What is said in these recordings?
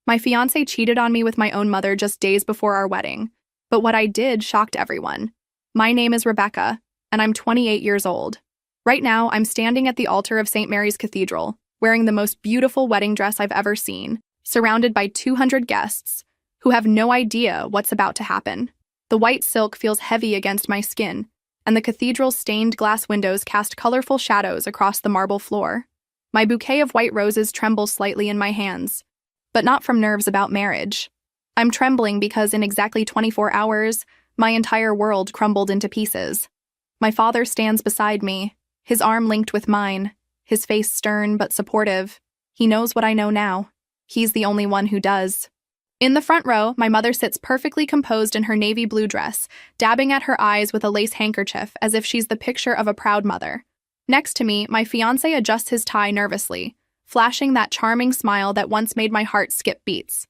My fiancé cheated on me with my own mother just days before our wedding, but what I did shocked everyone. My name is Rebecca, and I'm 28 years old. Right now, I'm standing at the altar of St. Mary's Cathedral, wearing the most beautiful wedding dress I've ever seen, surrounded by 200 guests who have no idea what's about to happen. The white silk feels heavy against my skin, and the cathedral's stained glass windows cast colorful shadows across the marble floor. My bouquet of white roses trembles slightly in my hands, but not from nerves about marriage. I'm trembling because in exactly 24 hours, my entire world crumbled into pieces. My father stands beside me, his arm linked with mine, his face stern but supportive. He knows what I know now. He's the only one who does. In the front row, my mother sits perfectly composed in her navy blue dress, dabbing at her eyes with a lace handkerchief as if she's the picture of a proud mother. Next to me, my fiancé adjusts his tie nervously, flashing that charming smile that once made my heart skip beats.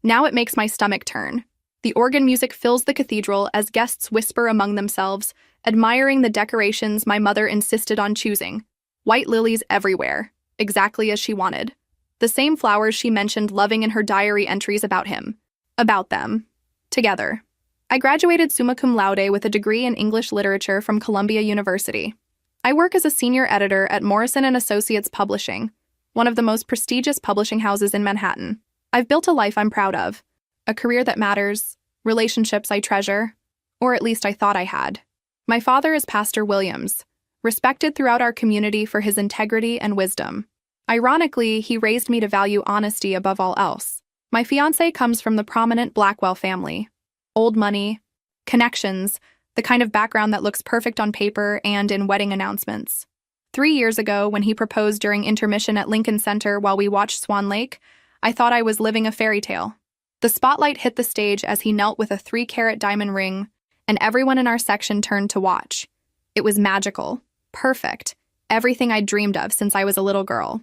Now it makes my stomach turn. The organ music fills the cathedral as guests whisper among themselves, admiring the decorations my mother insisted on choosing. White lilies everywhere, exactly as she wanted. The same flowers she mentioned loving in her diary entries about him. About them. Together. I graduated summa cum laude with a degree in English literature from Columbia University. I work as a senior editor at Morrison & Associates Publishing, one of the most prestigious publishing houses in Manhattan. I've built a life I'm proud of, a career that matters, relationships I treasure, or at least I thought I had. My father is Pastor Williams, respected throughout our community for his integrity and wisdom. Ironically, he raised me to value honesty above all else. My fiancé comes from the prominent Blackwell family. Old money, connections, the kind of background that looks perfect on paper and in wedding announcements. 3 years ago, when he proposed during intermission at Lincoln Center while we watched Swan Lake, I thought I was living a fairy tale. The spotlight hit the stage as he knelt with a 3-carat diamond ring, and everyone in our section turned to watch. It was magical, perfect, everything I'd dreamed of since I was a little girl.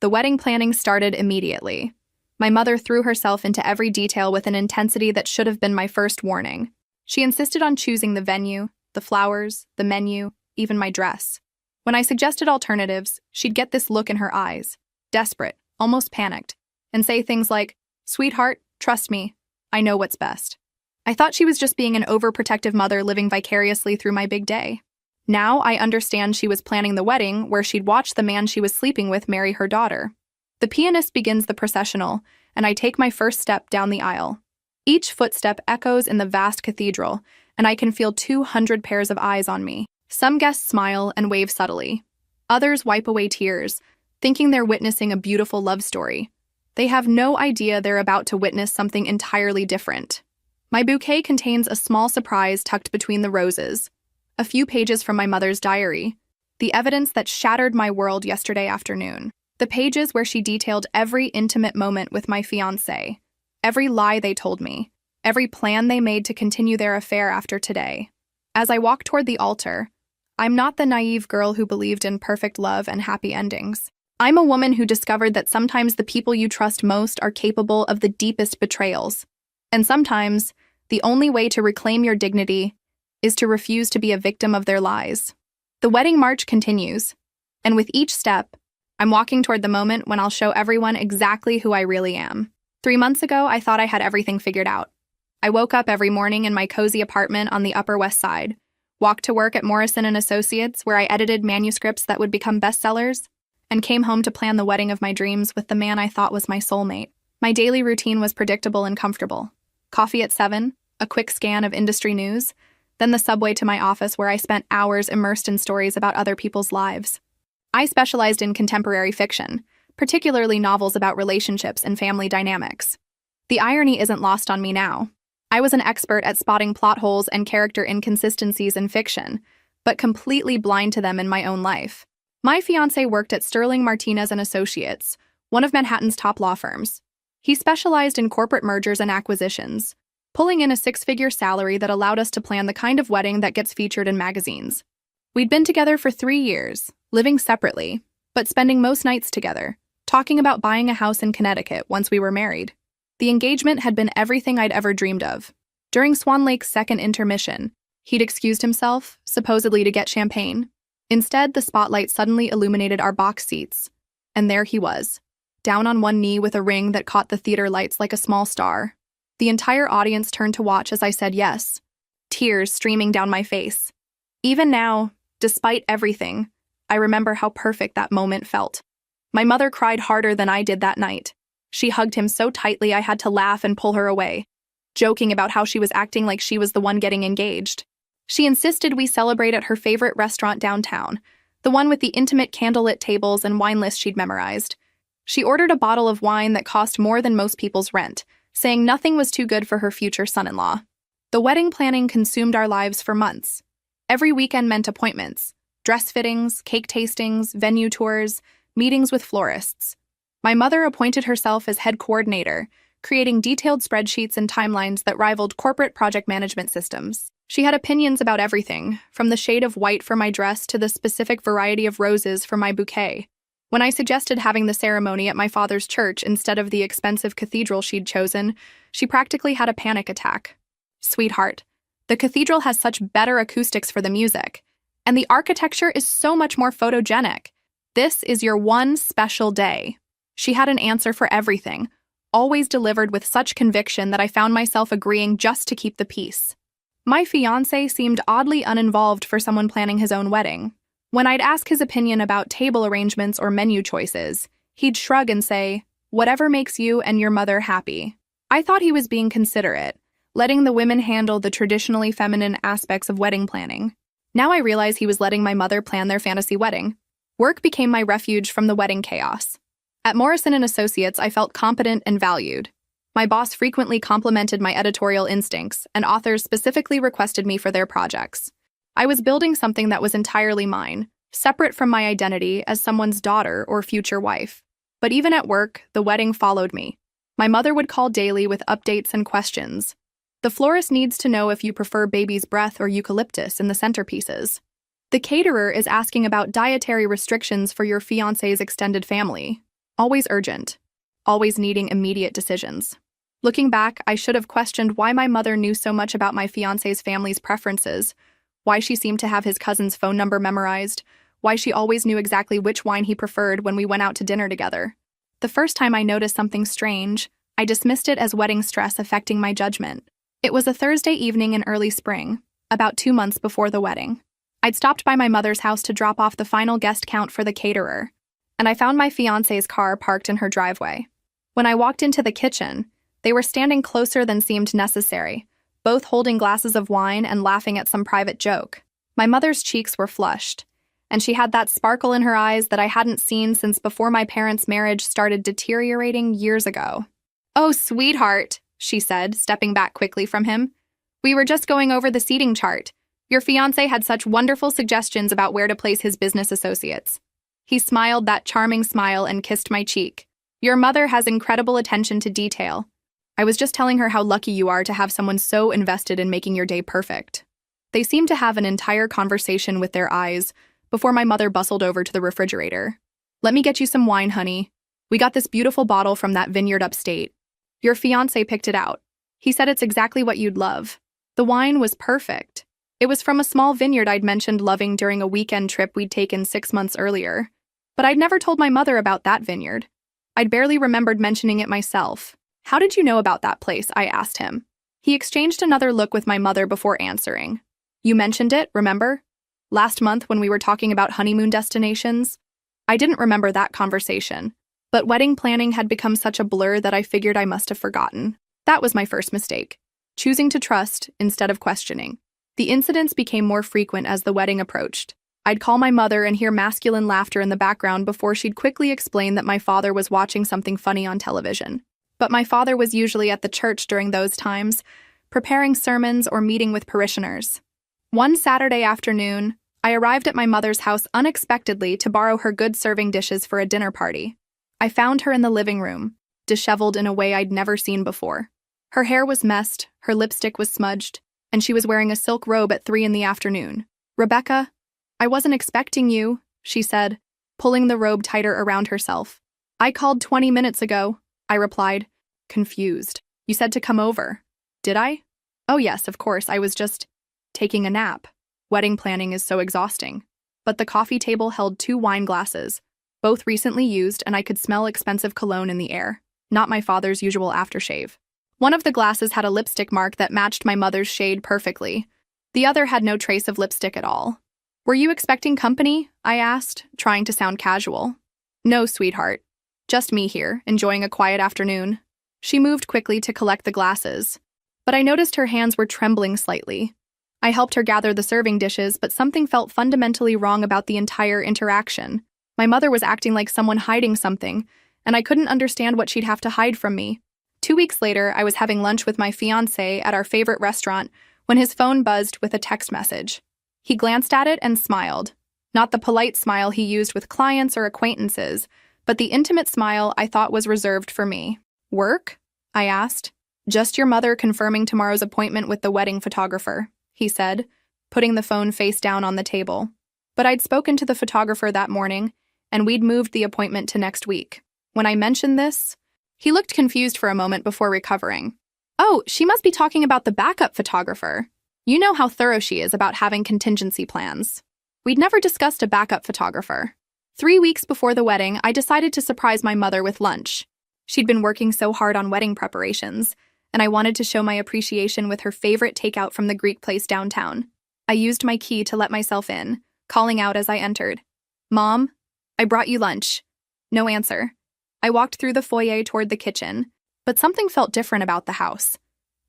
The wedding planning started immediately. My mother threw herself into every detail with an intensity that should have been my first warning. She insisted on choosing the venue, the flowers, the menu, even my dress. When I suggested alternatives, she'd get this look in her eyes, desperate, almost panicked, and say things like, "Sweetheart, trust me, I know what's best." I thought she was just being an overprotective mother living vicariously through my big day. Now I understand she was planning the wedding where she'd watch the man she was sleeping with marry her daughter. The pianist begins the processional, and I take my first step down the aisle. Each footstep echoes in the vast cathedral, and I can feel 200 pairs of eyes on me. Some guests smile and wave subtly. Others wipe away tears, thinking they're witnessing a beautiful love story. They have no idea they're about to witness something entirely different. My bouquet contains a small surprise tucked between the roses. A few pages from my mother's diary, the evidence that shattered my world yesterday afternoon. The pages where she detailed every intimate moment with my fiancé, every lie they told me, every plan they made to continue their affair after today. As I walk toward the altar, I'm not the naive girl who believed in perfect love and happy endings. I'm a woman who discovered that sometimes the people you trust most are capable of the deepest betrayals. And sometimes, the only way to reclaim your dignity is to refuse to be a victim of their lies. The wedding march continues, and with each step, I'm walking toward the moment when I'll show everyone exactly who I really am. 3 months ago, I thought I had everything figured out. I woke up every morning in my cozy apartment on the Upper West Side, walked to work at Morrison & Associates where I edited manuscripts that would become bestsellers, and came home to plan the wedding of my dreams with the man I thought was my soulmate. My daily routine was predictable and comfortable. Coffee at 7, a quick scan of industry news, then the subway to my office where I spent hours immersed in stories about other people's lives. I specialized in contemporary fiction, particularly novels about relationships and family dynamics. The irony isn't lost on me now. I was an expert at spotting plot holes and character inconsistencies in fiction, but completely blind to them in my own life. My fiancé worked at Sterling Martinez & Associates, one of Manhattan's top law firms. He specialized in corporate mergers and acquisitions, pulling in a 6-figure salary that allowed us to plan the kind of wedding that gets featured in magazines. We'd been together for 3 years, living separately, but spending most nights together, talking about buying a house in Connecticut once we were married. The engagement had been everything I'd ever dreamed of. During Swan Lake's second intermission, he'd excused himself, supposedly to get champagne. Instead, the spotlight suddenly illuminated our box seats, and there he was, down on one knee with a ring that caught the theater lights like a small star. The entire audience turned to watch as I said yes, tears streaming down my face. Even now, despite everything, I remember how perfect that moment felt. My mother cried harder than I did that night. She hugged him so tightly I had to laugh and pull her away, joking about how she was acting like she was the one getting engaged. She insisted we celebrate at her favorite restaurant downtown, the one with the intimate candlelit tables and wine list she'd memorized. She ordered a bottle of wine that cost more than most people's rent, saying nothing was too good for her future son-in-law. The wedding planning consumed our lives for months. Every weekend meant appointments, dress fittings, cake tastings, venue tours, meetings with florists. My mother appointed herself as head coordinator, creating detailed spreadsheets and timelines that rivaled corporate project management systems. She had opinions about everything, from the shade of white for my dress to the specific variety of roses for my bouquet. When I suggested having the ceremony at my father's church instead of the expensive cathedral she'd chosen, she practically had a panic attack. Sweetheart, the cathedral has such better acoustics for the music, and the architecture is so much more photogenic. This is your one special day. She had an answer for everything, always delivered with such conviction that I found myself agreeing just to keep the peace. My fiancé seemed oddly uninvolved for someone planning his own wedding. When I'd ask his opinion about table arrangements or menu choices, he'd shrug and say, "Whatever makes you and your mother happy." I thought he was being considerate, letting the women handle the traditionally feminine aspects of wedding planning. Now I realize he was letting my mother plan their fantasy wedding. Work became my refuge from the wedding chaos. At Morrison & Associates, I felt competent and valued. My boss frequently complimented my editorial instincts, and authors specifically requested me for their projects. I was building something that was entirely mine, separate from my identity as someone's daughter or future wife. But even at work, the wedding followed me. My mother would call daily with updates and questions. The florist needs to know if you prefer baby's breath or eucalyptus in the centerpieces. The caterer is asking about dietary restrictions for your fiancé's extended family. Always urgent. Always needing immediate decisions. Looking back, I should have questioned why my mother knew so much about my fiancé's family's preferences, why she seemed to have his cousin's phone number memorized, why she always knew exactly which wine he preferred when we went out to dinner together. The first time I noticed something strange, I dismissed it as wedding stress affecting my judgment. It was a Thursday evening in early spring, about 2 months before the wedding. I'd stopped by my mother's house to drop off the final guest count for the caterer, and I found my fiancé's car parked in her driveway. When I walked into the kitchen, they were standing closer than seemed necessary, both holding glasses of wine and laughing at some private joke. My mother's cheeks were flushed, and she had that sparkle in her eyes that I hadn't seen since before my parents' marriage started deteriorating years ago. "Oh, sweetheart," she said, stepping back quickly from him. "We were just going over the seating chart. Your fiancé had such wonderful suggestions about where to place his business associates." He smiled that charming smile and kissed my cheek. "Your mother has incredible attention to detail. I was just telling her how lucky you are to have someone so invested in making your day perfect." They seemed to have an entire conversation with their eyes before my mother bustled over to the refrigerator. "Let me get you some wine, honey. We got this beautiful bottle from that vineyard upstate. Your fiancé picked it out. He said it's exactly what you'd love." The wine was perfect. It was from a small vineyard I'd mentioned loving during a weekend trip we'd taken 6 months earlier. But I'd never told my mother about that vineyard. I'd barely remembered mentioning it myself. "How did you know about that place?" I asked him. He exchanged another look with my mother before answering. "You mentioned it, remember? Last month when we were talking about honeymoon destinations?" I didn't remember that conversation, but wedding planning had become such a blur that I figured I must have forgotten. That was my first mistake, choosing to trust instead of questioning. The incidents became more frequent as the wedding approached. I'd call my mother and hear masculine laughter in the background before she'd quickly explain that my father was watching something funny on television. But my father was usually at the church during those times, preparing sermons or meeting with parishioners. One Saturday afternoon, I arrived at my mother's house unexpectedly to borrow her good serving dishes for a dinner party. I found her in the living room, disheveled in a way I'd never seen before. Her hair was messed, her lipstick was smudged, and she was wearing a silk robe at 3 in the afternoon. "Rebecca, I wasn't expecting you," she said, pulling the robe tighter around herself. "I called 20 minutes ago," I replied, confused. "You said to come over." "Did I?" "Oh yes, of course, I was just taking a nap. Wedding planning is so exhausting." But the coffee table held 2 wine glasses, both recently used, and I could smell expensive cologne in the air, not my father's usual aftershave. One of the glasses had a lipstick mark that matched my mother's shade perfectly. The other had no trace of lipstick at all. "Were you expecting company?" I asked, trying to sound casual. "No, sweetheart. Just me here, enjoying a quiet afternoon." She moved quickly to collect the glasses, but I noticed her hands were trembling slightly. I helped her gather the serving dishes, but something felt fundamentally wrong about the entire interaction. My mother was acting like someone hiding something, and I couldn't understand what she'd have to hide from me. 2 weeks later, I was having lunch with my fiancé at our favorite restaurant when his phone buzzed with a text message. He glanced at it and smiled. Not the polite smile he used with clients or acquaintances, but the intimate smile I thought was reserved for me. "Work?" I asked. "Just your mother confirming tomorrow's appointment with the wedding photographer," he said, putting the phone face down on the table. But I'd spoken to the photographer that morning, and we'd moved the appointment to next week. When I mentioned this, he looked confused for a moment before recovering. "Oh, she must be talking about the backup photographer. You know how thorough she is about having contingency plans." We'd never discussed a backup photographer. 3 weeks before the wedding, I decided to surprise my mother with lunch. She'd been working so hard on wedding preparations, and I wanted to show my appreciation with her favorite takeout from the Greek place downtown. I used my key to let myself in, calling out as I entered, "Mom, I brought you lunch." No answer. I walked through the foyer toward the kitchen, but something felt different about the house.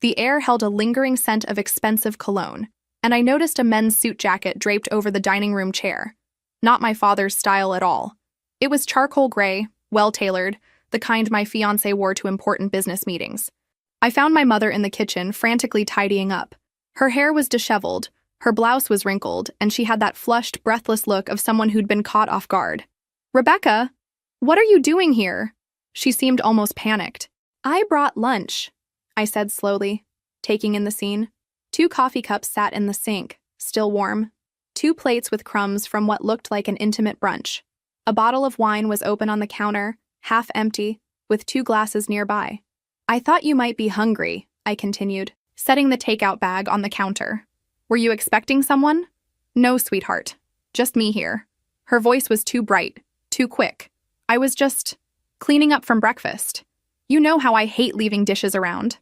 The air held a lingering scent of expensive cologne, and I noticed a men's suit jacket draped over the dining room chair. Not my father's style at all. It was charcoal gray, well-tailored, the kind my fiancé wore to important business meetings. I found my mother in the kitchen, frantically tidying up. Her hair was disheveled, her blouse was wrinkled, and she had that flushed, breathless look of someone who'd been caught off guard. "Rebecca, what are you doing here?" She seemed almost panicked. "I brought lunch," I said slowly, taking in the scene. 2 coffee cups sat in the sink, still warm. 2 plates with crumbs from what looked like an intimate brunch. A bottle of wine was open on the counter, half empty, with 2 glasses nearby. "I thought you might be hungry," I continued, setting the takeout bag on the counter. "Were you expecting someone?" "No, sweetheart. Just me here." Her voice was too bright, too quick. "I was just cleaning up from breakfast. You know how I hate leaving dishes around."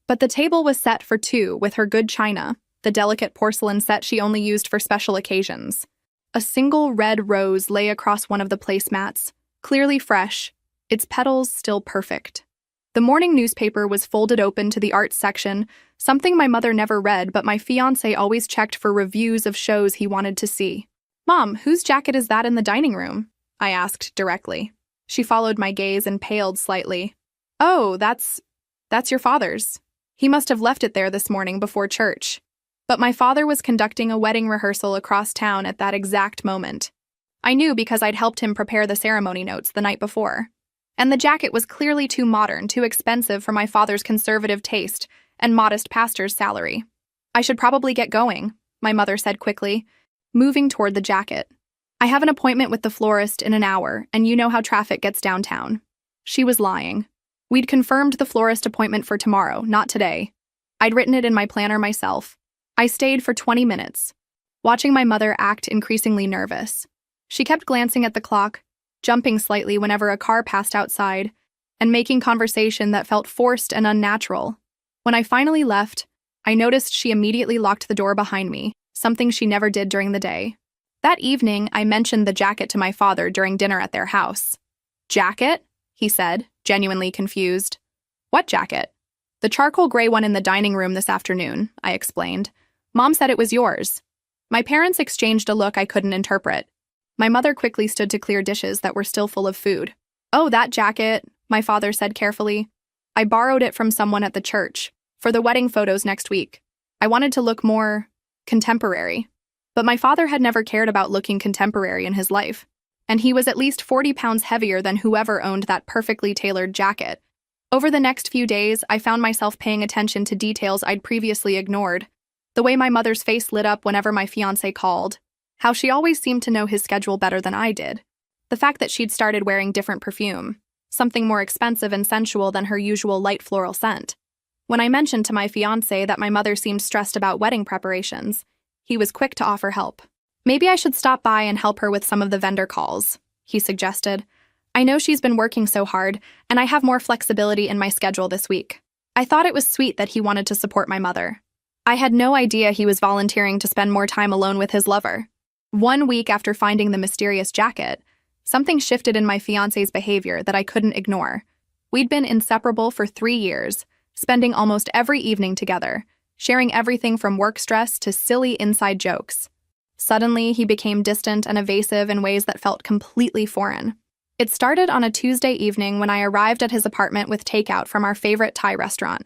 But the table was set for 2 with her good china, the delicate porcelain set she only used for special occasions. A single red rose lay across one of the placemats, clearly fresh, its petals still perfect. The morning newspaper was folded open to the arts section, something my mother never read, but my fiancé always checked for reviews of shows he wanted to see. "Mom, whose jacket is that in the dining room?" I asked directly. She followed my gaze and paled slightly. "Oh, that's your father's. He must have left it there this morning before church." But my father was conducting a wedding rehearsal across town at that exact moment. I knew because I'd helped him prepare the ceremony notes the night before. And the jacket was clearly too modern, too expensive for my father's conservative taste and modest pastor's salary. "I should probably get going," my mother said quickly, moving toward the jacket. "I have an appointment with the florist in an hour, and you know how traffic gets downtown." She was lying. We'd confirmed the florist appointment for tomorrow, not today. I'd written it in my planner myself. I stayed for 20 minutes, watching my mother act increasingly nervous. She kept glancing at the clock, jumping slightly whenever a car passed outside, and making conversation that felt forced and unnatural. When I finally left, I noticed she immediately locked the door behind me, something she never did during the day. That evening, I mentioned the jacket to my father during dinner at their house. "Jacket?" he said, genuinely confused. "What jacket?" "The charcoal gray one in the dining room this afternoon," I explained. "Mom said it was yours." My parents exchanged a look I couldn't interpret. My mother quickly stood to clear dishes that were still full of food. "Oh, that jacket," my father said carefully. "I borrowed it from someone at the church for the wedding photos next week. I wanted to look more contemporary." But my father had never cared about looking contemporary in his life, and he was at least 40 pounds heavier than whoever owned that perfectly tailored jacket. Over the next few days, I found myself paying attention to details I'd previously ignored. The way my mother's face lit up whenever my fiancé called, how she always seemed to know his schedule better than I did, the fact that she'd started wearing different perfume, something more expensive and sensual than her usual light floral scent. When I mentioned to my fiancé that my mother seemed stressed about wedding preparations, he was quick to offer help. "Maybe I should stop by and help her with some of the vendor calls," he suggested. I know she's been working so hard, and I have more flexibility in my schedule this week. I thought it was sweet that he wanted to support my mother. I had no idea he was volunteering to spend more time alone with his lover. 1 week after finding the mysterious jacket, something shifted in my fiancé's behavior that I couldn't ignore. We'd been inseparable for 3 years, spending almost every evening together, sharing everything from work stress to silly inside jokes. Suddenly, he became distant and evasive in ways that felt completely foreign. It started on a Tuesday evening when I arrived at his apartment with takeout from our favorite Thai restaurant.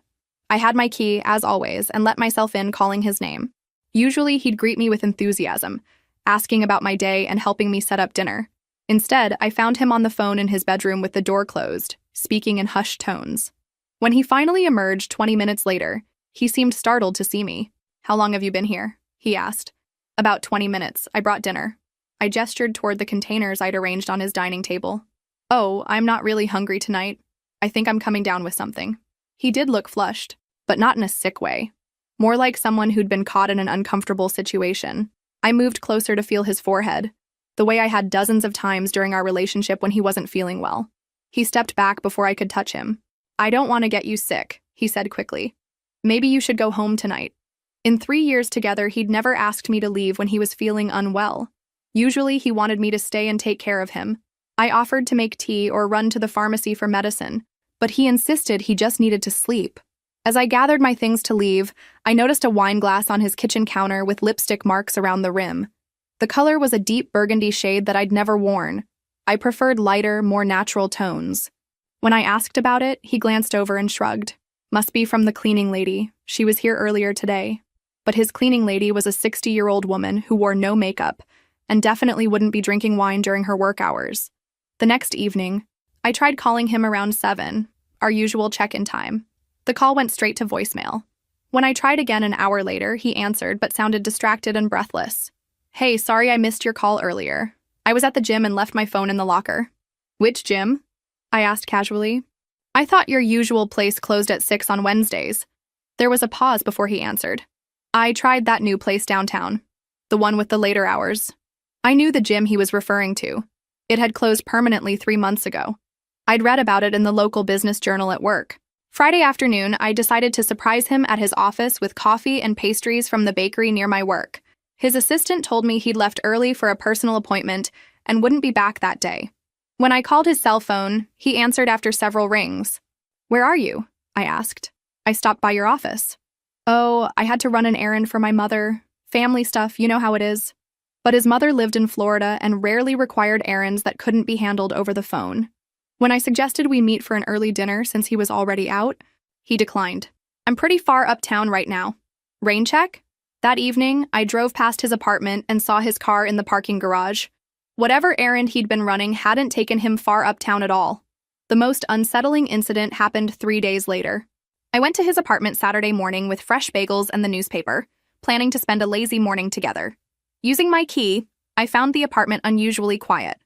I had my key, as always, and let myself in calling his name. Usually, he'd greet me with enthusiasm, asking about my day and helping me set up dinner. Instead, I found him on the phone in his bedroom with the door closed, speaking in hushed tones. When he finally emerged 20 minutes later, he seemed startled to see me. "How long have you been here?" he asked. "About 20 minutes. I brought dinner." I gestured toward the containers I'd arranged on his dining table. "Oh, I'm not really hungry tonight. I think I'm coming down with something." He did look flushed, but not in a sick way. More like someone who'd been caught in an uncomfortable situation. I moved closer to feel his forehead, the way I had dozens of times during our relationship when he wasn't feeling well. He stepped back before I could touch him. "I don't want to get you sick," he said quickly. "Maybe you should go home tonight." In 3 years together, he'd never asked me to leave when he was feeling unwell. Usually, he wanted me to stay and take care of him. I offered to make tea or run to the pharmacy for medicine, but he insisted he just needed to sleep. As I gathered my things to leave, I noticed a wine glass on his kitchen counter with lipstick marks around the rim. The color was a deep burgundy shade that I'd never worn. I preferred lighter, more natural tones. When I asked about it, he glanced over and shrugged. "Must be from the cleaning lady. She was here earlier today." But his cleaning lady was a 60-year-old woman who wore no makeup and definitely wouldn't be drinking wine during her work hours. The next evening, I tried calling him around 7, our usual check-in time. The call went straight to voicemail. When I tried again an hour later, he answered but sounded distracted and breathless. "Hey, sorry I missed your call earlier. I was at the gym and left my phone in the locker." "Which gym?" I asked casually. "I thought your usual place closed at 6 on Wednesdays." There was a pause before he answered. "I tried that new place downtown, the one with the later hours." I knew the gym he was referring to. It had closed permanently 3 months ago. I'd read about it in the local business journal at work. Friday afternoon, I decided to surprise him at his office with coffee and pastries from the bakery near my work. His assistant told me he'd left early for a personal appointment and wouldn't be back that day. When I called his cell phone, he answered after several rings. "Where are you?" I asked. "I stopped by your office." "Oh, I had to run an errand for my mother. Family stuff, you know how it is." But his mother lived in Florida and rarely required errands that couldn't be handled over the phone. When I suggested we meet for an early dinner since he was already out, he declined. "I'm pretty far uptown right now." Rain check? That evening, I drove past his apartment and saw his car in the parking garage. Whatever errand he'd been running hadn't taken him far uptown at all. The most unsettling incident happened 3 days later. I went to his apartment Saturday morning with fresh bagels and the newspaper, planning to spend a lazy morning together. Using my key, I found the apartment unusually quiet.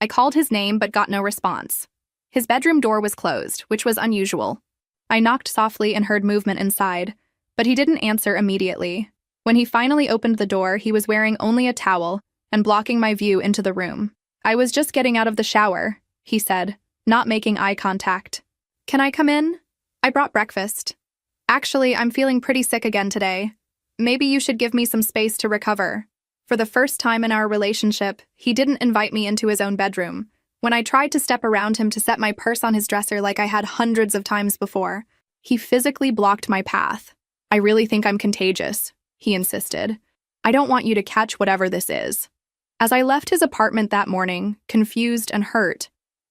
I called his name but got no response. His bedroom door was closed, which was unusual. I knocked softly and heard movement inside, but he didn't answer immediately. When he finally opened the door, he was wearing only a towel and blocking my view into the room. "I was just getting out of the shower," he said, not making eye contact. "Can I come in? I brought breakfast." "Actually, I'm feeling pretty sick again today. Maybe you should give me some space to recover." For the first time in our relationship, he didn't invite me into his own bedroom. When I tried to step around him to set my purse on his dresser like I had hundreds of times before, he physically blocked my path. "I really think I'm contagious," he insisted. "I don't want you to catch whatever this is." As I left his apartment that morning, confused and hurt,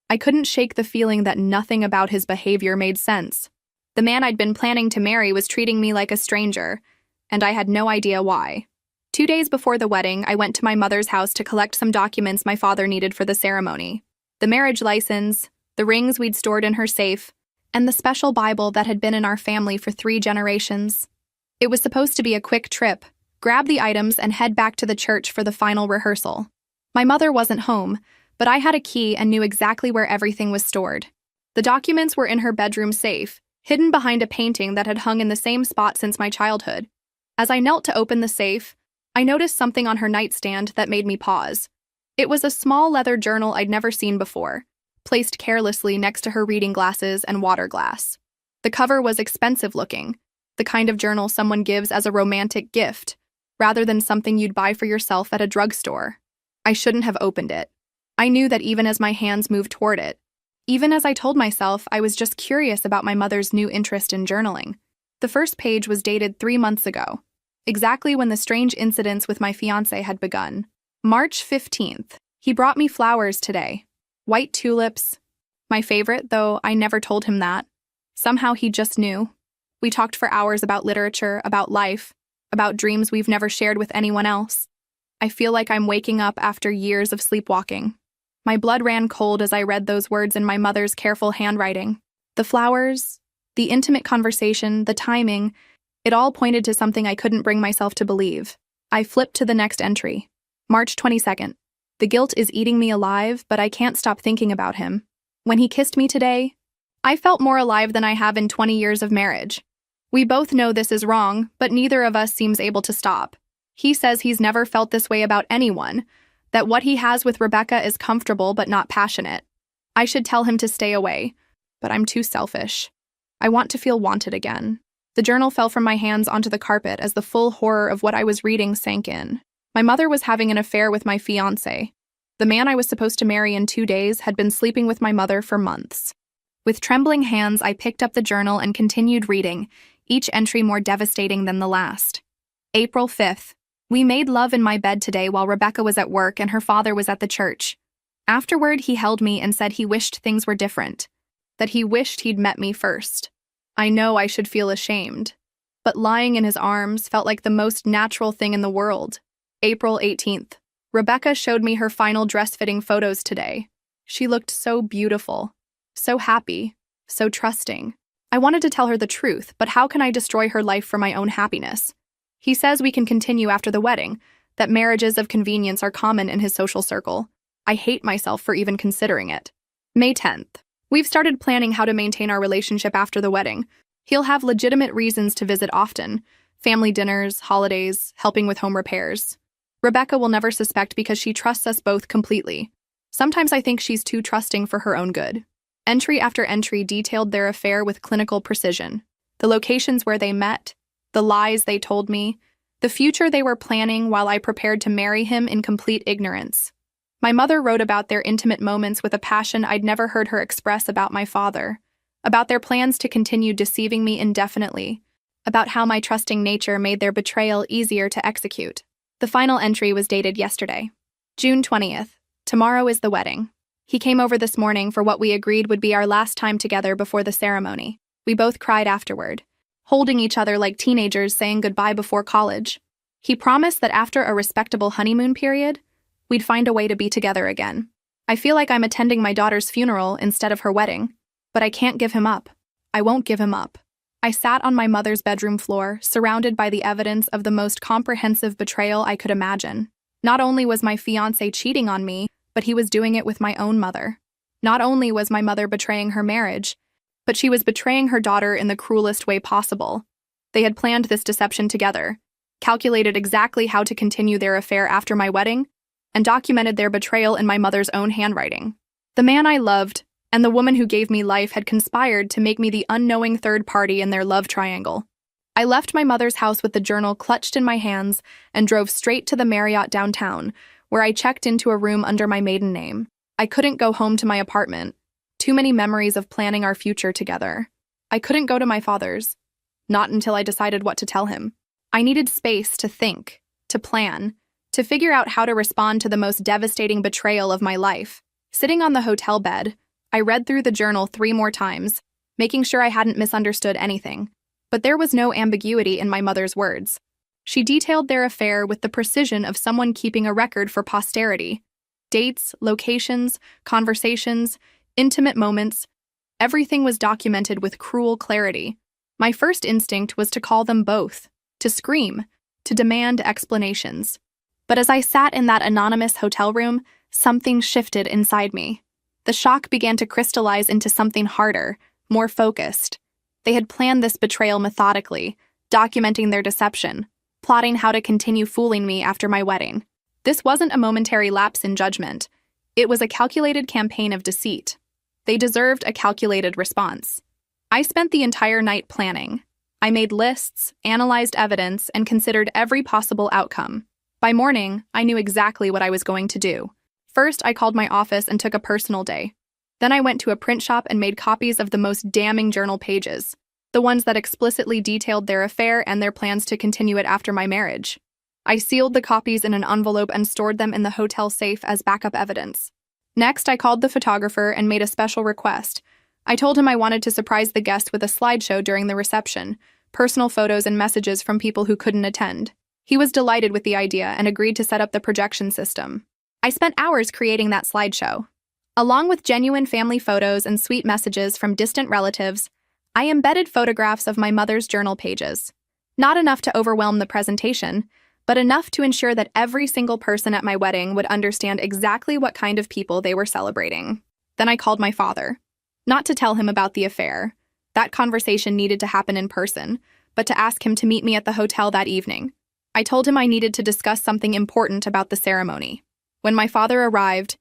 I couldn't shake the feeling that nothing about his behavior made sense. The man I'd been planning to marry was treating me like a stranger, and I had no idea why. 2 days before the wedding, I went to my mother's house to collect some documents my father needed for the ceremony. The marriage license, the rings we'd stored in her safe, and the special Bible that had been in our family for 3 generations. It was supposed to be a quick trip, grab the items and head back to the church for the final rehearsal. My mother wasn't home, but I had a key and knew exactly where everything was stored. The documents were in her bedroom safe, hidden behind a painting that had hung in the same spot since my childhood. As I knelt to open the safe, I noticed something on her nightstand that made me pause. It was a small leather journal I'd never seen before, placed carelessly next to her reading glasses and water glass. The cover was expensive looking, the kind of journal someone gives as a romantic gift, rather than something you'd buy for yourself at a drugstore. I shouldn't have opened it. I knew that even as my hands moved toward it, even as I told myself I was just curious about my mother's new interest in journaling. The first page was dated 3 months ago, exactly when the strange incidents with my fiancé had begun. March 15th. He brought me flowers today. White tulips. My favorite, though I never told him that. Somehow he just knew. We talked for hours about literature, about life, about dreams we've never shared with anyone else. I feel like I'm waking up after years of sleepwalking. My blood ran cold as I read those words in my mother's careful handwriting. The flowers, the intimate conversation, the timing, it all pointed to something I couldn't bring myself to believe. I flipped to the next entry. March 22nd. The guilt is eating me alive, but I can't stop thinking about him. When he kissed me today, I felt more alive than I have in 20 years of marriage. We both know this is wrong, but neither of us seems able to stop. He says he's never felt this way about anyone, that what he has with Rebecca is comfortable but not passionate. I should tell him to stay away, but I'm too selfish. I want to feel wanted again. The journal fell from my hands onto the carpet as the full horror of what I was reading sank in. My mother was having an affair with my fiancé. The man I was supposed to marry in 2 days had been sleeping with my mother for months. With trembling hands, I picked up the journal and continued reading, each entry more devastating than the last. April 5th. We made love in my bed today while Rebecca was at work and her father was at the church. Afterward, he held me and said he wished things were different, that he wished he'd met me first. I know I should feel ashamed, but lying in his arms felt like the most natural thing in the world. April 18th. Rebecca showed me her final dress-fitting photos today. She looked so beautiful, so happy, so trusting. I wanted to tell her the truth, but how can I destroy her life for my own happiness? He says we can continue after the wedding, that marriages of convenience are common in his social circle. I hate myself for even considering it. May 10th. We've started planning how to maintain our relationship after the wedding. He'll have legitimate reasons to visit often. Family dinners, holidays, helping with home repairs. Rebecca will never suspect because she trusts us both completely. Sometimes I think she's too trusting for her own good. Entry after entry detailed their affair with clinical precision. The locations where they met, the lies they told me, the future they were planning while I prepared to marry him in complete ignorance. My mother wrote about their intimate moments with a passion I'd never heard her express about my father, about their plans to continue deceiving me indefinitely, about how my trusting nature made their betrayal easier to execute. The final entry was dated yesterday. June 20th. Tomorrow is the wedding. He came over this morning for what we agreed would be our last time together before the ceremony. We both cried afterward, holding each other like teenagers saying goodbye before college. He promised that after a respectable honeymoon period, we'd find a way to be together again. I feel like I'm attending my daughter's funeral instead of her wedding, but I can't give him up. I won't give him up. I sat on my mother's bedroom floor, surrounded by the evidence of the most comprehensive betrayal I could imagine. Not only was my fiancé cheating on me, but he was doing it with my own mother. Not only was my mother betraying her marriage, but she was betraying her daughter in the cruelest way possible. They had planned this deception together, calculated exactly how to continue their affair after my wedding, and documented their betrayal in my mother's own handwriting. The man I loved and the woman who gave me life had conspired to make me the unknowing third party in their love triangle. I left my mother's house with the journal clutched in my hands and drove straight to the Marriott downtown, where I checked into a room under my maiden name. I couldn't go home to my apartment. Too many memories of planning our future together. I couldn't go to my father's. Not until I decided what to tell him. I needed space to think, to plan, to figure out how to respond to the most devastating betrayal of my life. Sitting on the hotel bed, I read through the journal 3 more times, making sure I hadn't misunderstood anything. But there was no ambiguity in my mother's words. She detailed their affair with the precision of someone keeping a record for posterity. Dates, locations, conversations, intimate moments, everything was documented with cruel clarity. My first instinct was to call them both, to scream, to demand explanations. But as I sat in that anonymous hotel room, something shifted inside me. The shock began to crystallize into something harder, more focused. They had planned this betrayal methodically, documenting their deception, plotting how to continue fooling me after my wedding. This wasn't a momentary lapse in judgment. It was a calculated campaign of deceit. They deserved a calculated response. I spent the entire night planning. I made lists, analyzed evidence, and considered every possible outcome. By morning, I knew exactly what I was going to do. First, I called my office and took a personal day. Then I went to a print shop and made copies of the most damning journal pages, the ones that explicitly detailed their affair and their plans to continue it after my marriage. I sealed the copies in an envelope and stored them in the hotel safe as backup evidence. Next, I called the photographer and made a special request. I told him I wanted to surprise the guest with a slideshow during the reception, personal photos and messages from people who couldn't attend. He was delighted with the idea and agreed to set up the projection system. I spent hours creating that slideshow. Along with genuine family photos and sweet messages from distant relatives, I embedded photographs of my mother's journal pages. Not enough to overwhelm the presentation, but enough to ensure that every single person at my wedding would understand exactly what kind of people they were celebrating. Then I called my father. Not to tell him about the affair. That conversation needed to happen in person, but to ask him to meet me at the hotel that evening. I told him I needed to discuss something important about the ceremony. When my father arrived,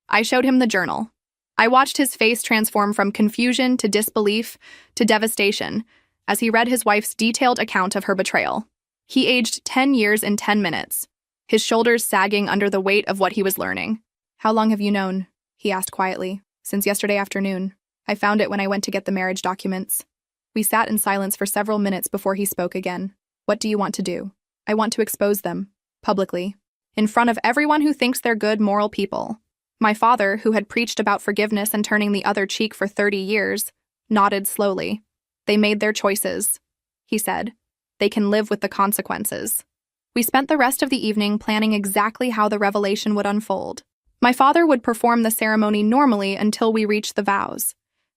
I showed him the journal. I watched his face transform from confusion to disbelief to devastation as he read his wife's detailed account of her betrayal. He aged 10 years in 10 minutes, his shoulders sagging under the weight of what he was learning. "How long have you known?" he asked quietly. "Since yesterday afternoon. I found it when I went to get the marriage documents." We sat in silence for several minutes before he spoke again. "What do you want to do?" "I want to expose them, publicly, in front of everyone who thinks they're good, moral people." My father, who had preached about forgiveness and turning the other cheek for 30 years, nodded slowly. "They made their choices," he said. "They can live with the consequences." We spent the rest of the evening planning exactly how the revelation would unfold. My father would perform the ceremony normally until we reached the vows.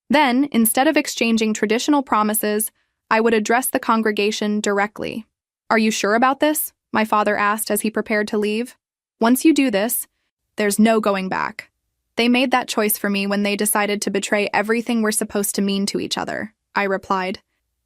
Then, instead of exchanging traditional promises, I would address the congregation directly. "Are you sure about this?" my father asked as he prepared to leave. "Once you do this, there's no going back. They made that choice for me when they decided to betray everything we're supposed to mean to each other," I replied.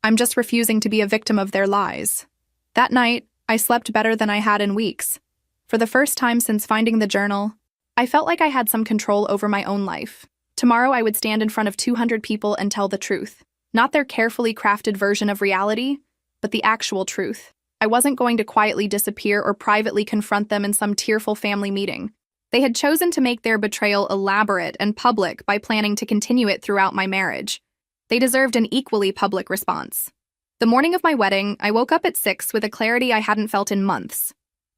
"I'm just refusing to be a victim of their lies." That night, I slept better than I had in weeks. For the first time since finding the journal, I felt like I had some control over my own life. Tomorrow I would stand in front of 200 people and tell the truth. Not their carefully crafted version of reality, but the actual truth. I wasn't going to quietly disappear or privately confront them in some tearful family meeting. They had chosen to make their betrayal elaborate and public by planning to continue it throughout my marriage. They deserved an equally public response. The morning of my wedding, I woke up at 6 with a clarity I hadn't felt in months.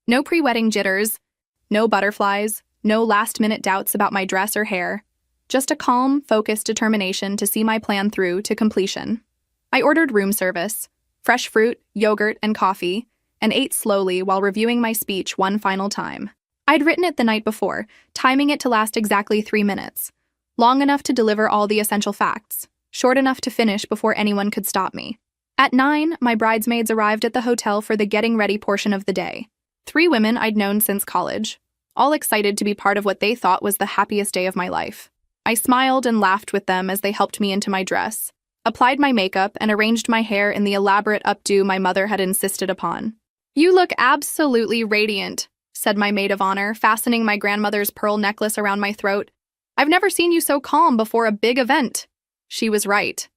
No pre-wedding jitters, no butterflies, no last-minute doubts about my dress or hair. Just a calm, focused determination to see my plan through to completion. I ordered room service, fresh fruit, yogurt, and coffee, and ate slowly while reviewing my speech one final time. I'd written it the night before, timing it to last exactly 3 minutes. Long enough to deliver all the essential facts, short enough to finish before anyone could stop me. At 9, my bridesmaids arrived at the hotel for the getting ready portion of the day. 3 women I'd known since college, all excited to be part of what they thought was the happiest day of my life. I smiled and laughed with them as they helped me into my dress, applied my makeup, and arranged my hair in the elaborate updo my mother had insisted upon. "You look absolutely radiant," said my maid of honor, fastening my grandmother's pearl necklace around my throat. "I've never seen you so calm before a big event." She was right.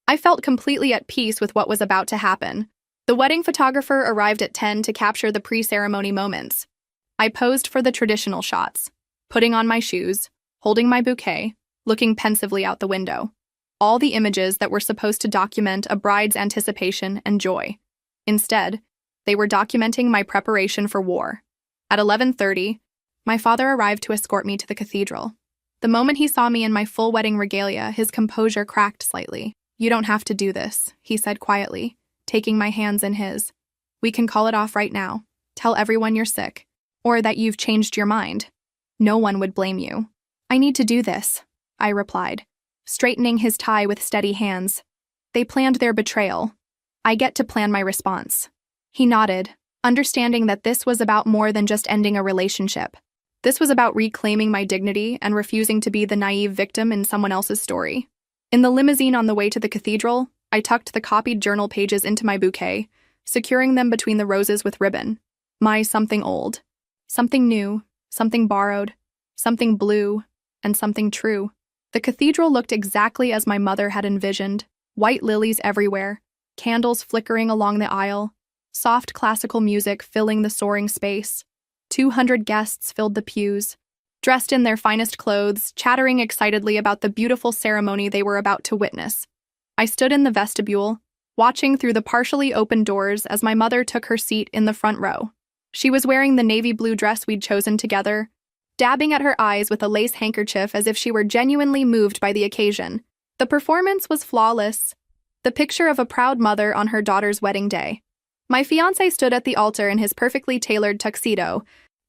I felt completely at peace with what was about to happen. The wedding photographer arrived at 10 to capture the pre-ceremony moments. I posed for the traditional shots, putting on my shoes, holding my bouquet, looking pensively out the window. All the images that were supposed to document a bride's anticipation and joy. Instead, they were documenting my preparation for war. At 11:30, my father arrived to escort me to the cathedral. The moment he saw me in my full wedding regalia, his composure cracked slightly. "You don't have to do this," he said quietly, taking my hands in his. "We can call it off right now. Tell everyone you're sick, or that you've changed your mind. No one would blame you." "I need to do this," I replied, straightening his tie with steady hands. "They planned their betrayal. I get to plan my response." He nodded, understanding that this was about more than just ending a relationship. This was about reclaiming my dignity and refusing to be the naive victim in someone else's story. In the limousine on the way to the cathedral, I tucked the copied journal pages into my bouquet, securing them between the roses with ribbon. My something old. Something new, something borrowed, something blue, and something true. The cathedral looked exactly as my mother had envisioned, white lilies everywhere, candles flickering along the aisle, soft classical music filling the soaring space. 200 guests filled the pews, dressed in their finest clothes, chattering excitedly about the beautiful ceremony they were about to witness. I stood in the vestibule, watching through the partially open doors as my mother took her seat in the front row. She was wearing the navy blue dress we'd chosen together, dabbing at her eyes with a lace handkerchief as if she were genuinely moved by the occasion. The performance was flawless, the picture of a proud mother on her daughter's wedding day. My fiancé stood at the altar in his perfectly tailored tuxedo,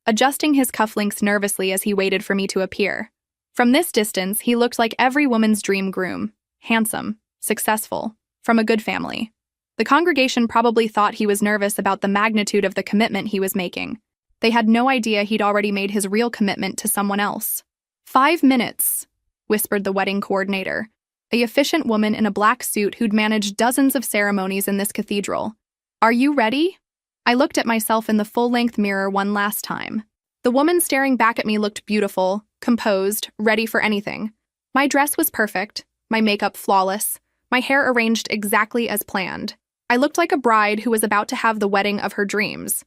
adjusting his cufflinks nervously as he waited for me to appear. From this distance, he looked like every woman's dream groom, handsome, successful, from a good family. The congregation probably thought he was nervous about the magnitude of the commitment he was making. They had no idea he'd already made his real commitment to someone else. 5 minutes, whispered the wedding coordinator, a efficient woman in a black suit who'd managed dozens of ceremonies in this cathedral. Are you ready? I looked at myself in the full-length mirror one last time. The woman staring back at me looked beautiful, composed, ready for anything. My dress was perfect, my makeup flawless, my hair arranged exactly as planned. I looked like a bride who was about to have the wedding of her dreams.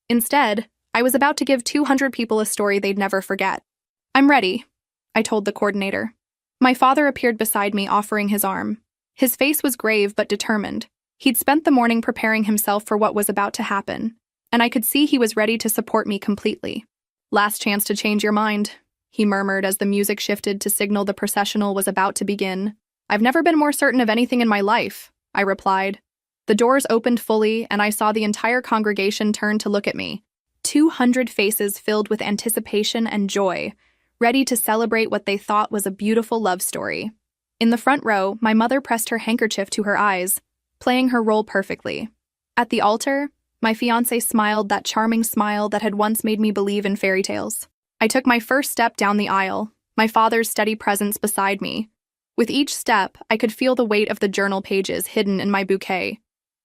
Instead, I was about to give 200 people a story they'd never forget. I'm ready, I told the coordinator. My father appeared beside me, offering his arm. His face was grave but determined. He'd spent the morning preparing himself for what was about to happen, and I could see he was ready to support me completely. Last chance to change your mind, he murmured as the music shifted to signal the processional was about to begin. I've never been more certain of anything in my life, I replied. The doors opened fully, and I saw the entire congregation turn to look at me. 200 faces filled with anticipation and joy, ready to celebrate what they thought was a beautiful love story. In the front row, my mother pressed her handkerchief to her eyes, playing her role perfectly. At the altar, my fiancé smiled that charming smile that had once made me believe in fairy tales. I took my first step down the aisle, my father's steady presence beside me. With each step, I could feel the weight of the journal pages hidden in my bouquet,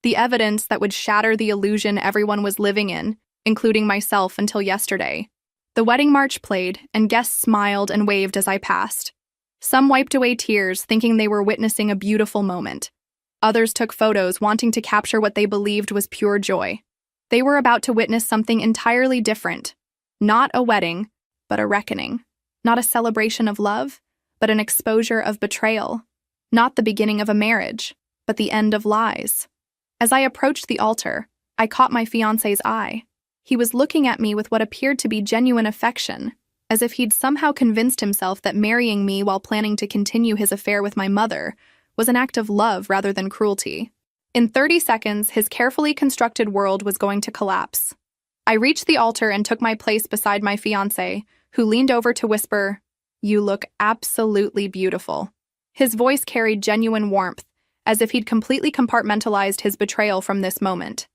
the evidence that would shatter the illusion everyone was living in, including myself until yesterday. The wedding march played, and guests smiled and waved as I passed. Some wiped away tears, thinking they were witnessing a beautiful moment. Others took photos, wanting to capture what they believed was pure joy. They were about to witness something entirely different. Not a wedding, but a reckoning. Not a celebration of love, but an exposure of betrayal. Not the beginning of a marriage, but the end of lies. As I approached the altar, I caught my fiancé's eye. He was looking at me with what appeared to be genuine affection, as if he'd somehow convinced himself that marrying me while planning to continue his affair with my mother was an act of love rather than cruelty. In 30 seconds, his carefully constructed world was going to collapse. I reached the altar and took my place beside my fiancé, who leaned over to whisper, "You look absolutely beautiful." His voice carried genuine warmth, as if he'd completely compartmentalized his betrayal from this moment.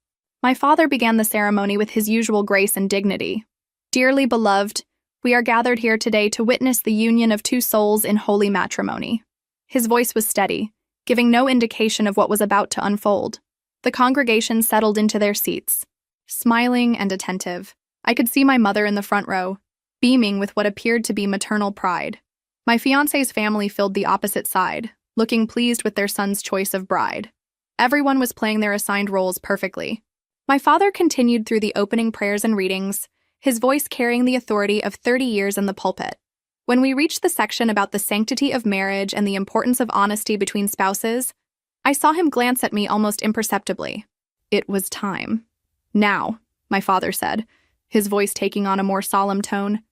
My father began the ceremony with his usual grace and dignity. "Dearly beloved, we are gathered here today to witness the union of two souls in holy matrimony." His voice was steady, giving no indication of what was about to unfold. The congregation settled into their seats, smiling and attentive. I could see my mother in the front row, beaming with what appeared to be maternal pride. My fiancé's family filled the opposite side, looking pleased with their son's choice of bride. Everyone was playing their assigned roles perfectly. My father continued through the opening prayers and readings, his voice carrying the authority of 30 years in the pulpit. When we reached the section about the sanctity of marriage and the importance of honesty between spouses, I saw him glance at me almost imperceptibly. It was time. "Now," my father said, his voice taking on a more solemn tone.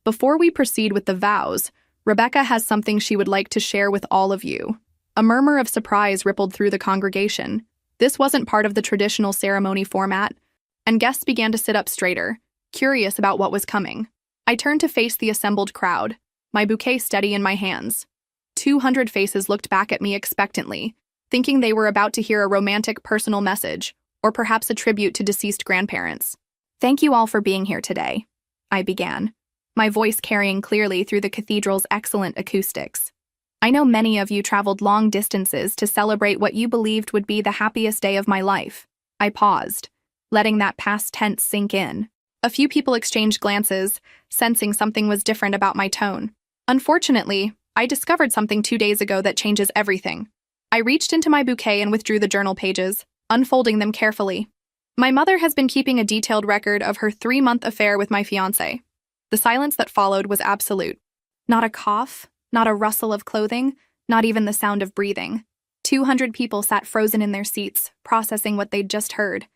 "Before we proceed with the vows, Rebecca has something she would like to share with all of you." A murmur of surprise rippled through the congregation. This wasn't part of the traditional ceremony format, and guests began to sit up straighter, curious about what was coming. I turned to face the assembled crowd, my bouquet steady in my hands. 200 faces looked back at me expectantly, thinking they were about to hear a romantic personal message, or perhaps a tribute to deceased grandparents. "Thank you all for being here today," I began, my voice carrying clearly through the cathedral's excellent acoustics. "I know many of you traveled long distances to celebrate what you believed would be the happiest day of my life." I paused, letting that past tense sink in. A few people exchanged glances, sensing something was different about my tone. Unfortunately, I discovered something 2 days ago that changes everything. I reached into my bouquet and withdrew the journal pages, unfolding them carefully. My mother has been keeping a detailed record of her 3-month affair with my fiancé. The silence that followed was absolute. Not a cough, not a rustle of clothing, not even the sound of breathing. 200 people sat frozen in their seats, processing what they'd just heard.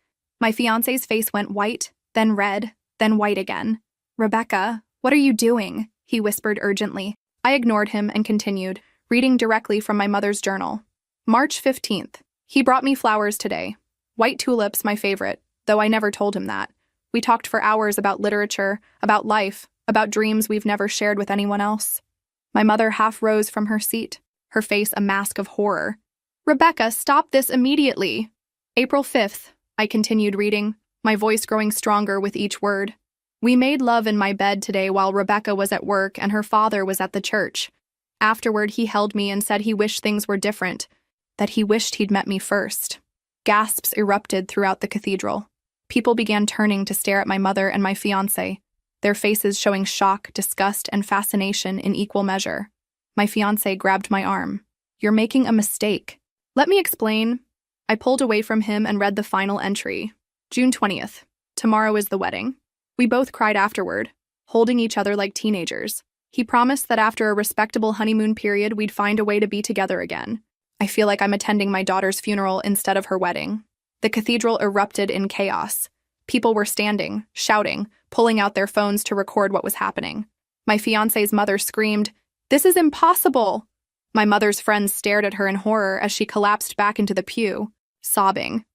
My fiancé's face went white, then red, then white again. "Rebecca, what are you doing?" he whispered urgently. I ignored him and continued, reading directly from my mother's journal. March 15th. He brought me flowers today. White tulips, my favorite, though I never told him that. We talked for hours about literature, about life, about dreams we've never shared with anyone else. My mother half rose from her seat, her face a mask of horror. "Rebecca, stop this immediately." April 5th, I continued reading, my voice growing stronger with each word. "We made love in my bed today while Rebecca was at work and her father was at the church. Afterward, he held me and said he wished things were different, that he wished he'd met me first." Gasps erupted throughout the cathedral. People began turning to stare at my mother and my fiancé, their faces showing shock, disgust, and fascination in equal measure. My fiancé grabbed my arm. "You're making a mistake." "Let me explain." I pulled away from him and read the final entry. June 20th. Tomorrow is the wedding. We both cried afterward, holding each other like teenagers. He promised that after a respectable honeymoon period, we'd find a way to be together again. I feel like I'm attending my daughter's funeral instead of her wedding. The cathedral erupted in chaos. People were standing, shouting, pulling out their phones to record what was happening. My fiancé's mother screamed, "This is impossible!" My mother's friends stared at her in horror as she collapsed back into the pew, sobbing.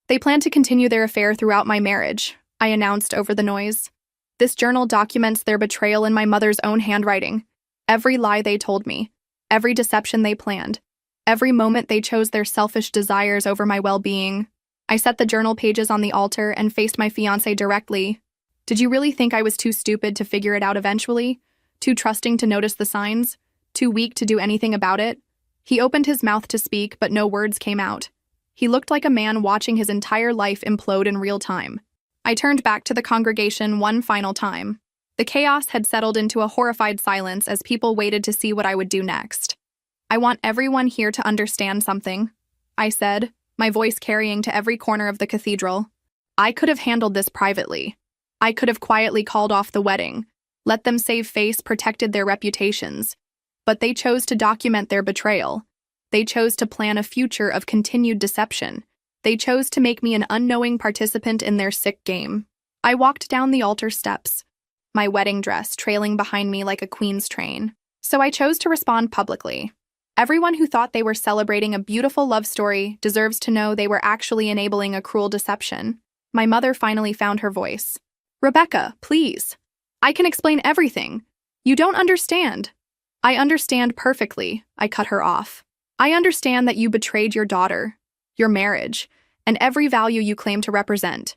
"They plan to continue their affair throughout my marriage," I announced over the noise. "This journal documents their betrayal in my mother's own handwriting. Every lie they told me, every deception they planned, every moment they chose their selfish desires over my well-being." I set the journal pages on the altar and faced my fiancé directly. "Did you really think I was too stupid to figure it out eventually? Too trusting to notice the signs? Too weak to do anything about it?" He opened his mouth to speak, but no words came out. He looked like a man watching his entire life implode in real time. I turned back to the congregation one final time. The chaos had settled into a horrified silence as people waited to see what I would do next. "I want everyone here to understand something," I said, my voice carrying to every corner of the cathedral. "I could have handled this privately. I could have quietly called off the wedding, let them save face, protected their reputations. But they chose to document their betrayal. They chose to plan a future of continued deception. They chose to make me an unknowing participant in their sick game." I walked down the altar steps, my wedding dress trailing behind me like a queen's train. So I chose to respond publicly. Everyone who thought they were celebrating a beautiful love story deserves to know they were actually enabling a cruel deception. My mother finally found her voice. "Rebecca, please. I can explain everything. You don't understand." "I understand perfectly," I cut her off. "I understand that you betrayed your daughter, your marriage, and every value you claim to represent.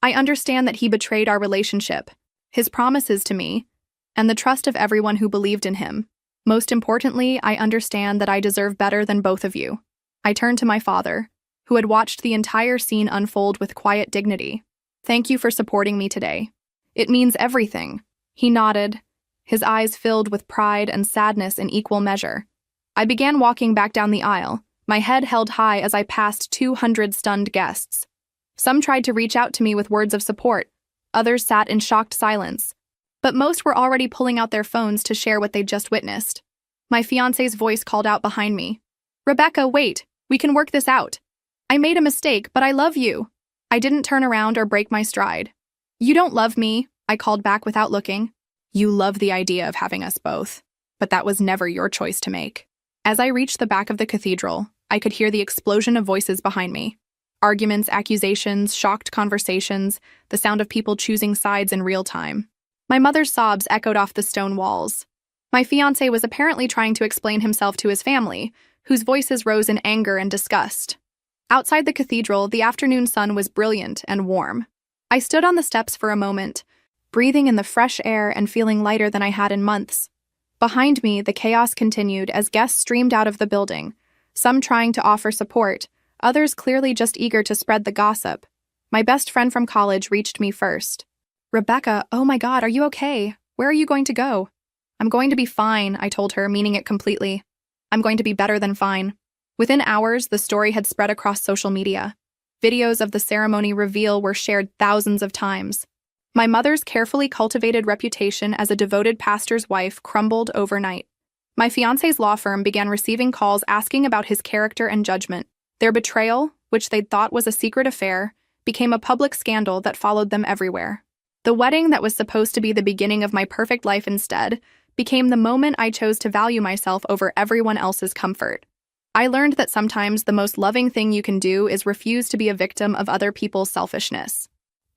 I understand that he betrayed our relationship, his promises to me, and the trust of everyone who believed in him. Most importantly, I understand that I deserve better than both of you." I turned to my father, who had watched the entire scene unfold with quiet dignity. "Thank you for supporting me today. It means everything." He nodded, his eyes filled with pride and sadness in equal measure. I began walking back down the aisle, my head held high as I passed 200 stunned guests. Some tried to reach out to me with words of support, others sat in shocked silence. But most were already pulling out their phones to share what they'd just witnessed. My fiancé's voice called out behind me. "Rebecca, wait, we can work this out. I made a mistake, but I love you." I didn't turn around or break my stride. "You don't love me," I called back without looking. "You love the idea of having us both, but that was never your choice to make." As I reached the back of the cathedral, I could hear the explosion of voices behind me. Arguments, accusations, shocked conversations, the sound of people choosing sides in real time. My mother's sobs echoed off the stone walls. My fiancé was apparently trying to explain himself to his family, whose voices rose in anger and disgust. Outside the cathedral, the afternoon sun was brilliant and warm. I stood on the steps for a moment, breathing in the fresh air and feeling lighter than I had in months. Behind me, the chaos continued as guests streamed out of the building, some trying to offer support, others clearly just eager to spread the gossip. My best friend from college reached me first. Rebecca, oh my God, are you okay? Where are you going to go? I'm going to be fine, I told her, meaning it completely. I'm going to be better than fine. Within hours, the story had spread across social media. Videos of the ceremony reveal were shared thousands of times. My mother's carefully cultivated reputation as a devoted pastor's wife crumbled overnight. My fiancé's law firm began receiving calls asking about his character and judgment. Their betrayal, which they'd thought was a secret affair, became a public scandal that followed them everywhere. The wedding that was supposed to be the beginning of my perfect life instead became the moment I chose to value myself over everyone else's comfort. I learned that sometimes the most loving thing you can do is refuse to be a victim of other people's selfishness.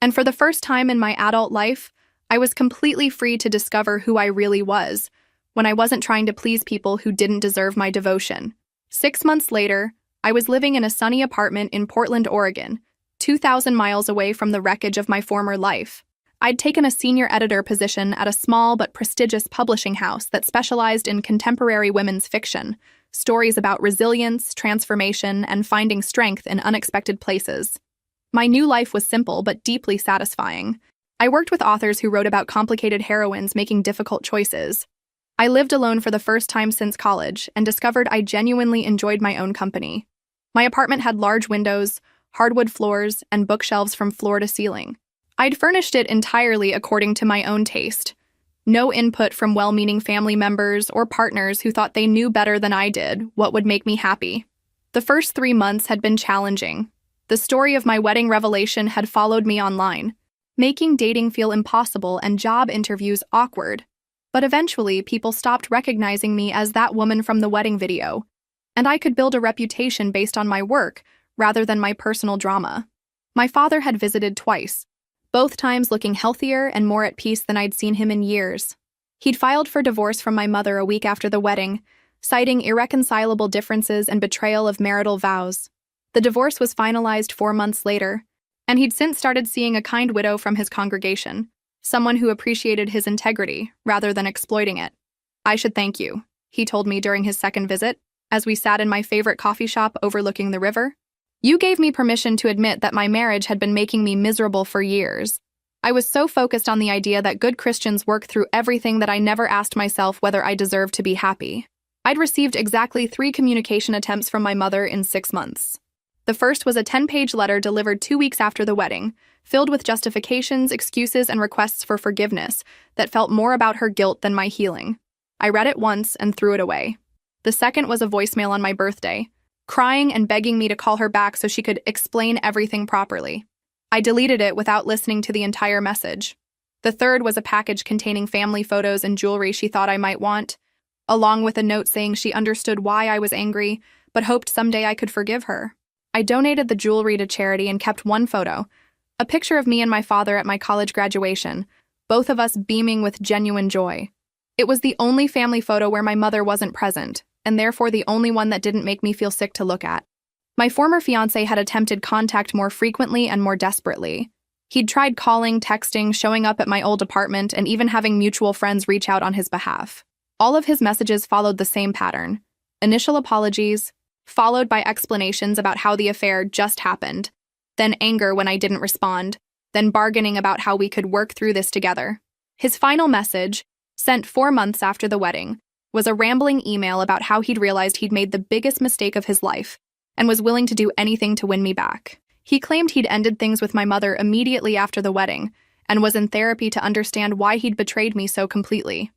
And for the first time in my adult life, I was completely free to discover who I really was, when I wasn't trying to please people who didn't deserve my devotion. 6 months later, I was living in a sunny apartment in Portland, Oregon, 2,000 miles away from the wreckage of my former life. I'd taken a senior editor position at a small but prestigious publishing house that specialized in contemporary women's fiction, stories about resilience, transformation, and finding strength in unexpected places. My new life was simple but deeply satisfying. I worked with authors who wrote about complicated heroines making difficult choices. I lived alone for the first time since college and discovered I genuinely enjoyed my own company. My apartment had large windows, hardwood floors, and bookshelves from floor to ceiling. I'd furnished it entirely according to my own taste. No input from well-meaning family members or partners who thought they knew better than I did what would make me happy. The first 3 months had been challenging. The story of my wedding revelation had followed me online, making dating feel impossible and job interviews awkward. But eventually, people stopped recognizing me as that woman from the wedding video, and I could build a reputation based on my work rather than my personal drama. My father had visited twice, both times looking healthier and more at peace than I'd seen him in years. He'd filed for divorce from my mother a week after the wedding, citing irreconcilable differences and betrayal of marital vows. The divorce was finalized 4 months later, and he'd since started seeing a kind widow from his congregation, someone who appreciated his integrity rather than exploiting it. I should thank you, he told me during his second visit, as we sat in my favorite coffee shop overlooking the river. You gave me permission to admit that my marriage had been making me miserable for years. I was so focused on the idea that good Christians work through everything that I never asked myself whether I deserved to be happy. I'd received exactly 3 communication attempts from my mother in 6 months. The first was a 10-page letter delivered 2 weeks after the wedding, filled with justifications, excuses, and requests for forgiveness that felt more about her guilt than my healing. I read it once and threw it away. The second was a voicemail on my birthday, crying and begging me to call her back so she could explain everything properly. I deleted it without listening to the entire message. The third was a package containing family photos and jewelry she thought I might want, along with a note saying she understood why I was angry, but hoped someday I could forgive her. I donated the jewelry to charity and kept one photo, a picture of me and my father at my college graduation, both of us beaming with genuine joy. It was the only family photo where my mother wasn't present, and therefore the only one that didn't make me feel sick to look at. My former fiancé had attempted contact more frequently and more desperately. He'd tried calling, texting, showing up at my old apartment, and even having mutual friends reach out on his behalf. All of his messages followed the same pattern: initial apologies, followed by explanations about how the affair just happened, then anger when I didn't respond, then bargaining about how we could work through this together. His final message, sent 4 months after the wedding, was a rambling email about how he'd realized he'd made the biggest mistake of his life and was willing to do anything to win me back. He claimed he'd ended things with my mother immediately after the wedding and was in therapy to understand why he'd betrayed me so completely.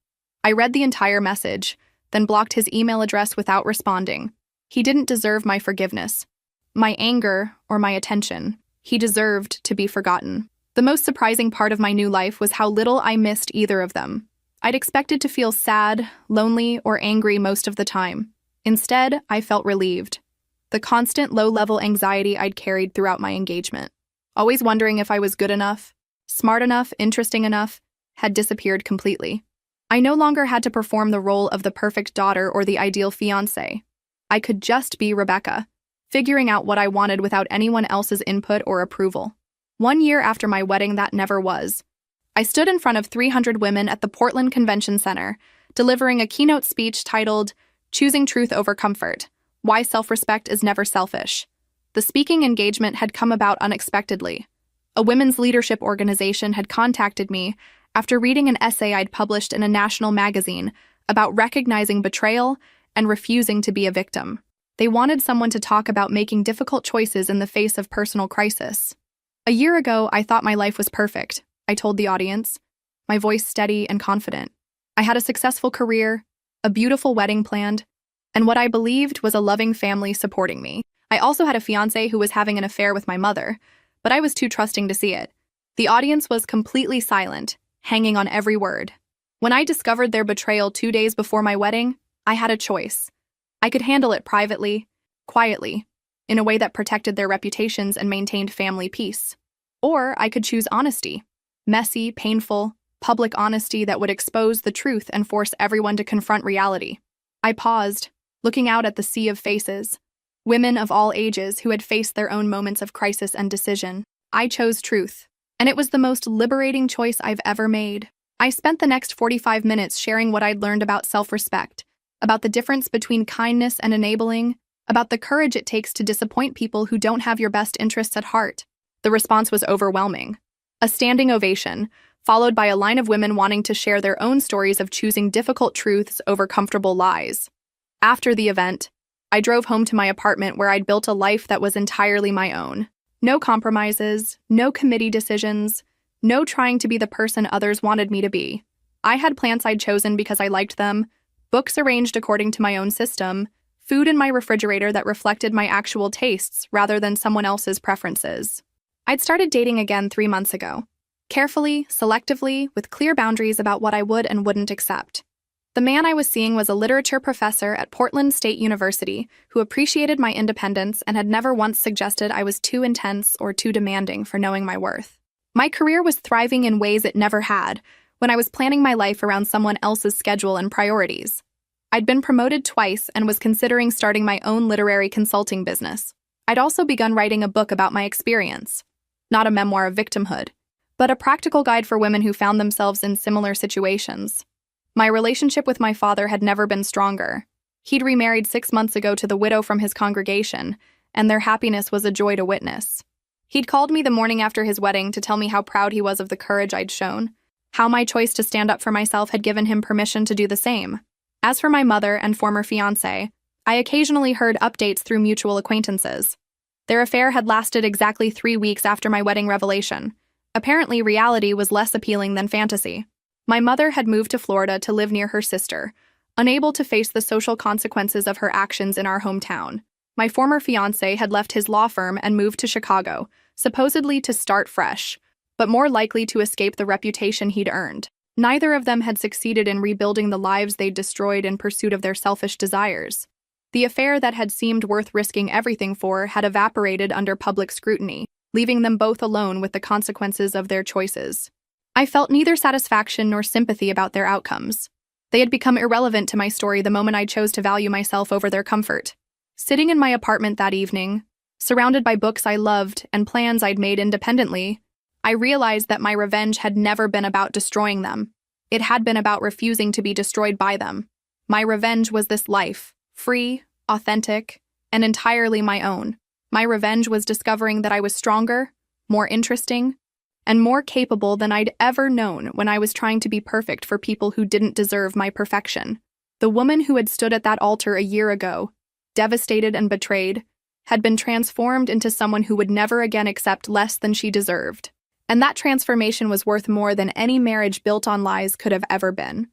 I read the entire message, then blocked his email address without responding. He didn't deserve my forgiveness, my anger, or my attention. He deserved to be forgotten. The most surprising part of my new life was how little I missed either of them. I'd expected to feel sad, lonely, or angry most of the time. Instead, I felt relieved. The constant low-level anxiety I'd carried throughout my engagement, always wondering if I was good enough, smart enough, interesting enough, had disappeared completely. I no longer had to perform the role of the perfect daughter or the ideal fiancé. I could just be Rebecca, figuring out what I wanted without anyone else's input or approval. 1 year after my wedding, that never was. I stood in front of 300 women at the Portland Convention Center, delivering a keynote speech titled, "Choosing Truth Over Comfort: Why Self-Respect is Never Selfish." The speaking engagement had come about unexpectedly. A women's leadership organization had contacted me after reading an essay I'd published in a national magazine about recognizing betrayal and refusing to be a victim. They wanted someone to talk about making difficult choices in the face of personal crisis. A year ago, I thought my life was perfect, I told the audience, my voice steady and confident. I had a successful career, a beautiful wedding planned, and what I believed was a loving family supporting me. I also had a fiancé who was having an affair with my mother, but I was too trusting to see it. The audience was completely silent, hanging on every word. When I discovered their betrayal 2 days before my wedding, I had a choice. I could handle it privately, quietly, in a way that protected their reputations and maintained family peace. Or I could choose honesty, messy, painful, public honesty that would expose the truth and force everyone to confront reality. I paused, looking out at the sea of faces, women of all ages who had faced their own moments of crisis and decision. I chose truth, and it was the most liberating choice I've ever made. I spent the next 45 minutes sharing what I'd learned about self-respect, about the difference between kindness and enabling, about the courage it takes to disappoint people who don't have your best interests at heart. The response was overwhelming. A standing ovation, followed by a line of women wanting to share their own stories of choosing difficult truths over comfortable lies. After the event, I drove home to my apartment where I'd built a life that was entirely my own. No compromises, no committee decisions, no trying to be the person others wanted me to be. I had plants I'd chosen because I liked them, books arranged according to my own system, food in my refrigerator that reflected my actual tastes rather than someone else's preferences. I'd started dating again 3 months ago. Carefully, selectively, with clear boundaries about what I would and wouldn't accept. The man I was seeing was a literature professor at Portland State University who appreciated my independence and had never once suggested I was too intense or too demanding for knowing my worth. My career was thriving in ways it never had when I was planning my life around someone else's schedule and priorities. I'd been promoted twice and was considering starting my own literary consulting business. I'd also begun writing a book about my experience. Not a memoir of victimhood, but a practical guide for women who found themselves in similar situations. My relationship with my father had never been stronger. He'd remarried 6 months ago to the widow from his congregation, and their happiness was a joy to witness. He'd called me the morning after his wedding to tell me how proud he was of the courage I'd shown, how my choice to stand up for myself had given him permission to do the same. As for my mother and former fiancé, I occasionally heard updates through mutual acquaintances. Their affair had lasted exactly 3 weeks after my wedding revelation. Apparently, reality was less appealing than fantasy. My mother had moved to Florida to live near her sister, unable to face the social consequences of her actions in our hometown. My former fiancé had left his law firm and moved to Chicago, supposedly to start fresh, but more likely to escape the reputation he'd earned. Neither of them had succeeded in rebuilding the lives they'd destroyed in pursuit of their selfish desires. The affair that had seemed worth risking everything for had evaporated under public scrutiny, leaving them both alone with the consequences of their choices. I felt neither satisfaction nor sympathy about their outcomes. They had become irrelevant to my story the moment I chose to value myself over their comfort. Sitting in my apartment that evening, surrounded by books I loved and plans I'd made independently, I realized that my revenge had never been about destroying them. It had been about refusing to be destroyed by them. My revenge was this life, free, authentic, and entirely my own. My revenge was discovering that I was stronger, more interesting, and more capable than I'd ever known when I was trying to be perfect for people who didn't deserve my perfection. The woman who had stood at that altar a year ago, devastated and betrayed, had been transformed into someone who would never again accept less than she deserved. And that transformation was worth more than any marriage built on lies could have ever been.